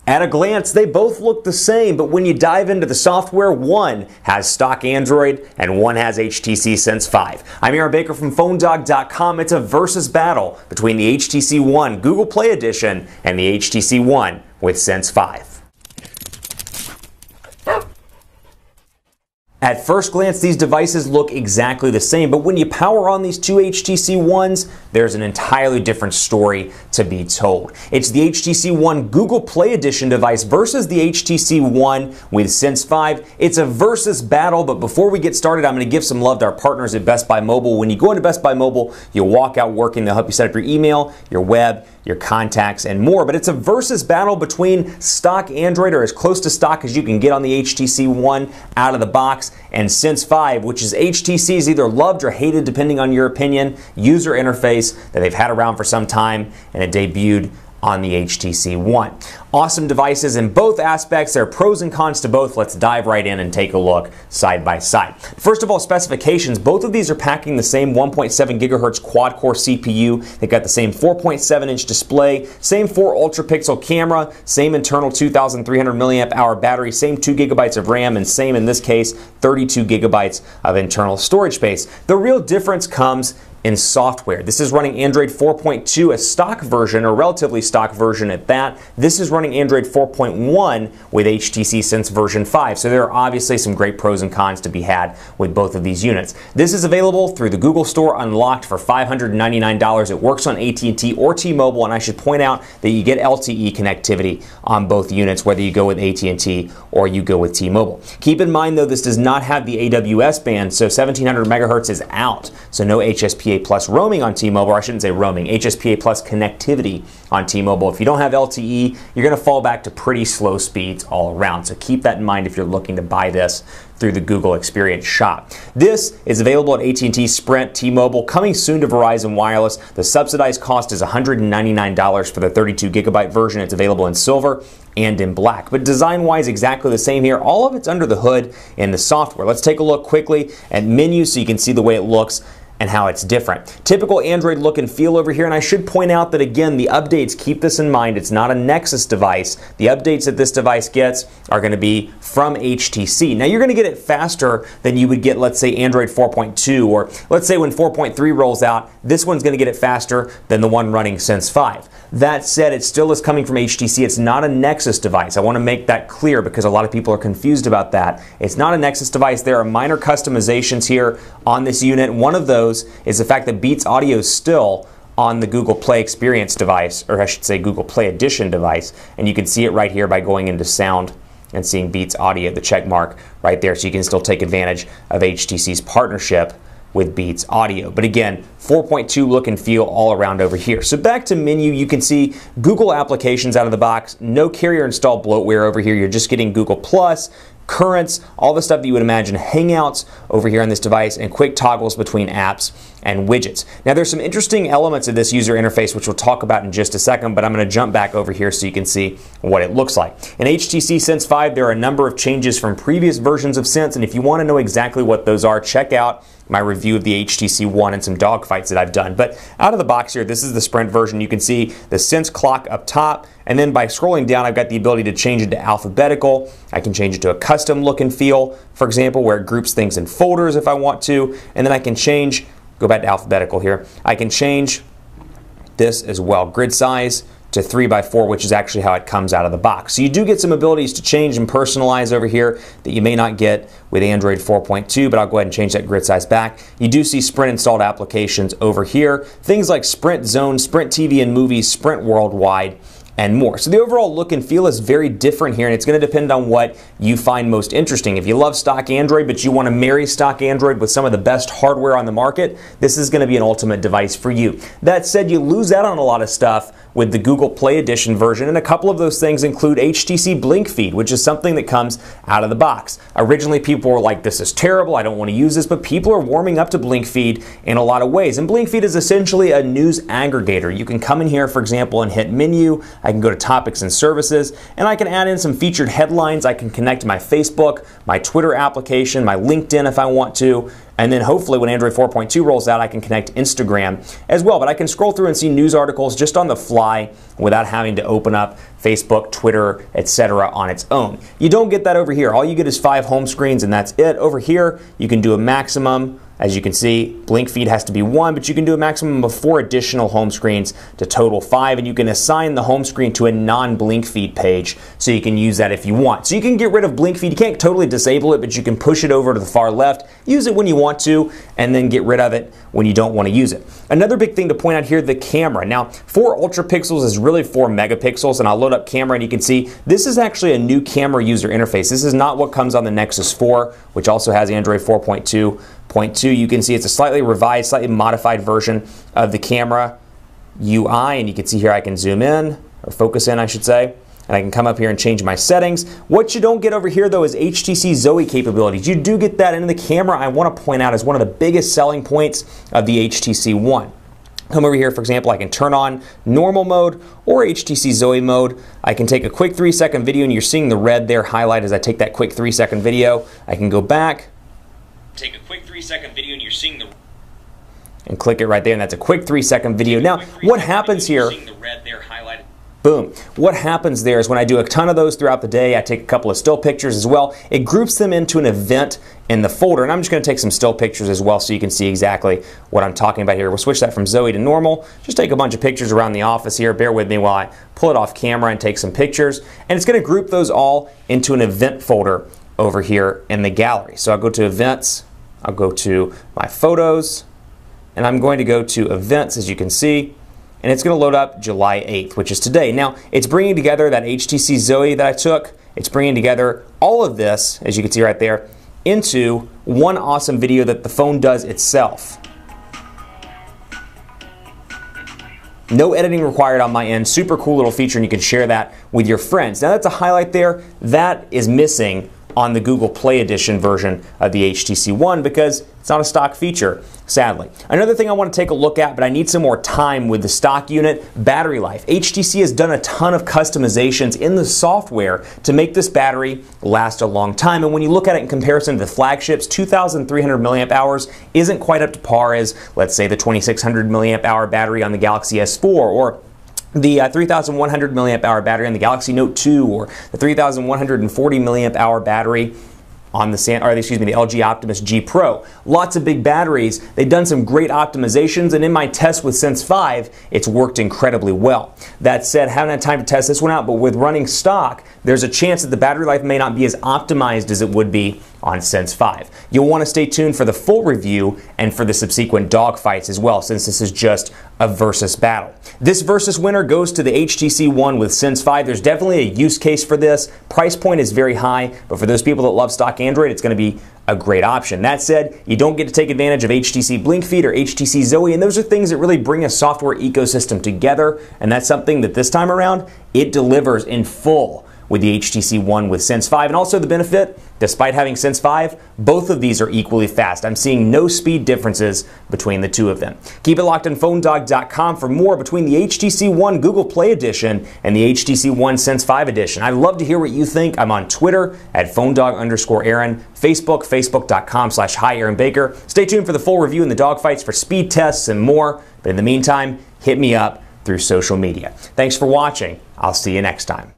At a glance, they both look the same, but when you dive into the software, one has stock Android and one has HTC Sense 5. I'm Aaron Baker from PhoneDog.com. It's a versus battle between the HTC One Google Play Edition and the HTC One with Sense 5. At first glance, these devices look exactly the same, but when you power on these two HTC Ones, there's an entirely different story to be told. It's the HTC One Google Play Edition device versus the HTC One with Sense 5. It's a versus battle, but before we get started, I'm going to give some love to our partners at Best Buy Mobile. When you go into Best Buy Mobile, you'll walk out working. They'll help you set up your email, your web, your contacts, and more. But it's a versus battle between stock Android, or as close to stock as you can get on the HTC One out of the box, and Sense 5, which is HTC's either loved or hated, depending on your opinion, user interface that they've had around for some time, and it debuted on the HTC One. Awesome devices in both aspects. There are pros and cons to both. Let's dive right in and take a look side by side. First of all, specifications. Both of these are packing the same 1.7 gigahertz quad-core CPU. They've got the same 4.7-inch display, same 4 ultra-pixel camera, same internal 2,300 milliamp hour battery, same 2 gigabytes of RAM, and same, in this case, 32 gigabytes of internal storage space. The real difference comes in software. This is running Android 4.2, a stock version, or relatively stock version at that. This is running Android 4.1 with HTC Sense version 5. So there are obviously some great pros and cons to be had with both of these units. This is available through the Google Store unlocked for $599. It works on AT&T or T-Mobile, and I should point out that you get LTE connectivity on both units, whether you go with AT&T or you go with T-Mobile. Keep in mind, though, this does not have the AWS band, so 1700 megahertz is out, so no HSPA Plus roaming on T-Mobile, or I shouldn't say roaming, HSPA Plus connectivity on T-Mobile. If you don't have LTE, you're going to fall back to pretty slow speeds all around. So keep that in mind if you're looking to buy this through the Google Experience shop. This is available at AT&T, Sprint, T-Mobile, coming soon to Verizon Wireless. The subsidized cost is $199 for the 32 gigabyte version. It's available in silver and in black. But design-wise, exactly the same here. All of it's under the hood in the software. Let's take a look quickly at menus so you can see the way it looks and how it's different. Typical Android look and feel over here, and I should point out that, again, the updates, keep this in mind, it's not a Nexus device. The updates that this device gets are going to be from HTC. Now, you're going to get it faster than you would get, let's say, Android 4.2, or let's say when 4.3 rolls out, this one's going to get it faster than the one running Sense 5. That said, it still is coming from HTC. It's not a Nexus device. I want to make that clear because a lot of people are confused about that. It's not a Nexus device. There are minor customizations here on this unit. One of those is the fact that Beats Audio is still on the Google Play Experience device, or I should say Google Play Edition device, and you can see it right here by going into Sound and seeing Beats Audio, the check mark right there, so you can still take advantage of HTC's partnership with Beats Audio. But again, 4.2 look and feel all around over here. So back to menu, you can see Google applications out of the box, no carrier installed bloatware over here. You're just getting Google Plus, Currents, all the stuff that you would imagine, Hangouts over here on this device, and quick toggles between apps and widgets. Now, there's some interesting elements of this user interface which we'll talk about in just a second, but I'm going to jump back over here so you can see what it looks like. In HTC Sense 5, there are a number of changes from previous versions of Sense, and if you want to know exactly what those are, check out my review of the HTC One and some dogfights that I've done. But out of the box here, this is the Sprint version. You can see the Sense clock up top, and then by scrolling down, I've got the ability to change it to alphabetical. I can change it to a custom look and feel, for example, where it groups things in folders if I want to, and then I can change, go back to alphabetical here, I can change this as well, grid size to 3x4, which is actually how it comes out of the box. So you do get some abilities to change and personalize over here that you may not get with Android 4.2, but I'll go ahead and change that grid size back. You do see Sprint installed applications over here, things like Sprint Zone, Sprint TV and Movies, Sprint Worldwide, and more. So the overall look and feel is very different here, and it's going to depend on what you find most interesting. If you love stock Android, but you want to marry stock Android with some of the best hardware on the market, this is going to be an ultimate device for you. That said, you lose out on a lot of stuff with the Google Play Edition version, and a couple of those things include HTC Blink Feed, which is something that comes out of the box. Originally, people were like, this is terrible, I don't want to use this, but people are warming up to Blink Feed in a lot of ways. And Blink Feed is essentially a news aggregator. You can come in here, for example, and hit Menu. I can go to Topics and Services, and I can add in some featured headlines. I can connect my Facebook, my Twitter application, my LinkedIn if I want to, And then hopefully when Android 4.2 rolls out, I can connect Instagram as well. But I can scroll through and see news articles just on the fly without having to open up Facebook, Twitter, etc. on its own. You don't get that over here. All you get is 5 home screens and that's it. Over here, you can do a maximum. As you can see, blink feed has to be 1, but you can do a maximum of 4 additional home screens to total 5, and you can assign the home screen to a non-blink feed page, so you can use that if you want. So you can get rid of blink feed. You can't totally disable it, but you can push it over to the far left, use it when you want to, and then get rid of it when you don't want to use it. Another big thing to point out here, the camera. Now, 4 ultra pixels is really 4 megapixels, and I'll load up camera and you can see this is actually a new camera user interface. This is not what comes on the Nexus 4, which also has Android 4.2. You can see it's a slightly revised, slightly modified version of the camera UI, and you can see here I can zoom in, or focus in I should say, and I can come up here and change my settings. What you don't get over here though is HTC Zoe capabilities. You do get that, and in the camera I want to point out is one of the biggest selling points of the HTC One. Come over here, for example, I can turn on normal mode or HTC Zoe mode. I can take a quick 3-second video, and you're seeing the red there highlight as I take that quick 3-second video. I can go back, take a quick 3-second video, and you're seeing the and click it right there, and that's a quick 3-second video. Now, what happens here? Boom. What happens there is when I do a ton of those throughout the day, I take a couple of still pictures as well. It groups them into an event in the folder, and I'm just going to take some still pictures as well so you can see exactly what I'm talking about here. We'll switch that from Zoe to normal. Just take a bunch of pictures around the office here. Bear with me while I pull it off camera and take some pictures, and it's going to group those all into an event folder over here in the gallery. So I'll go to events, I'll go to my photos, and I'm going to go to events, as you can see, and it's going to load up July 8th, which is today. Now, it's bringing together that HTC Zoe that I took. It's bringing together all of this, as you can see right there, into one awesome video that the phone does itself. No editing required on my end. Super cool little feature, and you can share that with your friends. Now, that's a highlight there. That is missing on the Google Play Edition version of the HTC One because it's not a stock feature, sadly. Another thing I want to take a look at, but I need some more time with the stock unit, battery life. HTC has done a ton of customizations in the software to make this battery last a long time. And when you look at it in comparison to the flagships, 2,300 milliamp hours isn't quite up to par as, let's say, the 2,600 milliamp hour battery on the Galaxy S4, or the 3,100 milliamp hour battery on the Galaxy Note 2, or the 3,140 milliamp hour battery on the LG Optimus G Pro. Lots of big batteries. They've done some great optimizations, and in my test with Sense 5, it's worked incredibly well. That said, haven't had time to test this one out, but with running stock, there's a chance that the battery life may not be as optimized as it would be on Sense 5. You'll want to stay tuned for the full review and for the subsequent dogfights as well, since this is just a versus battle. This versus winner goes to the HTC One with Sense 5. There's definitely a use case for this. Price point is very high, but for those people that love stock Android, it's going to be a great option. That said, you don't get to take advantage of HTC Blink Feed or HTC Zoe, and those are things that really bring a software ecosystem together, and that's something that this time around, it delivers in full with the HTC One with Sense 5. And also the benefit, despite having Sense 5, both of these are equally fast. I'm seeing no speed differences between the two of them. Keep it locked on PhoneDog.com for more between the HTC One Google Play Edition and the HTC One Sense 5 Edition. I'd love to hear what you think. I'm on Twitter at PhoneDog_Aaron, Facebook, Facebook.com/HiAaronBaker. Stay tuned for the full review and the dogfights for speed tests and more. But in the meantime, hit me up through social media. Thanks for watching. I'll see you next time.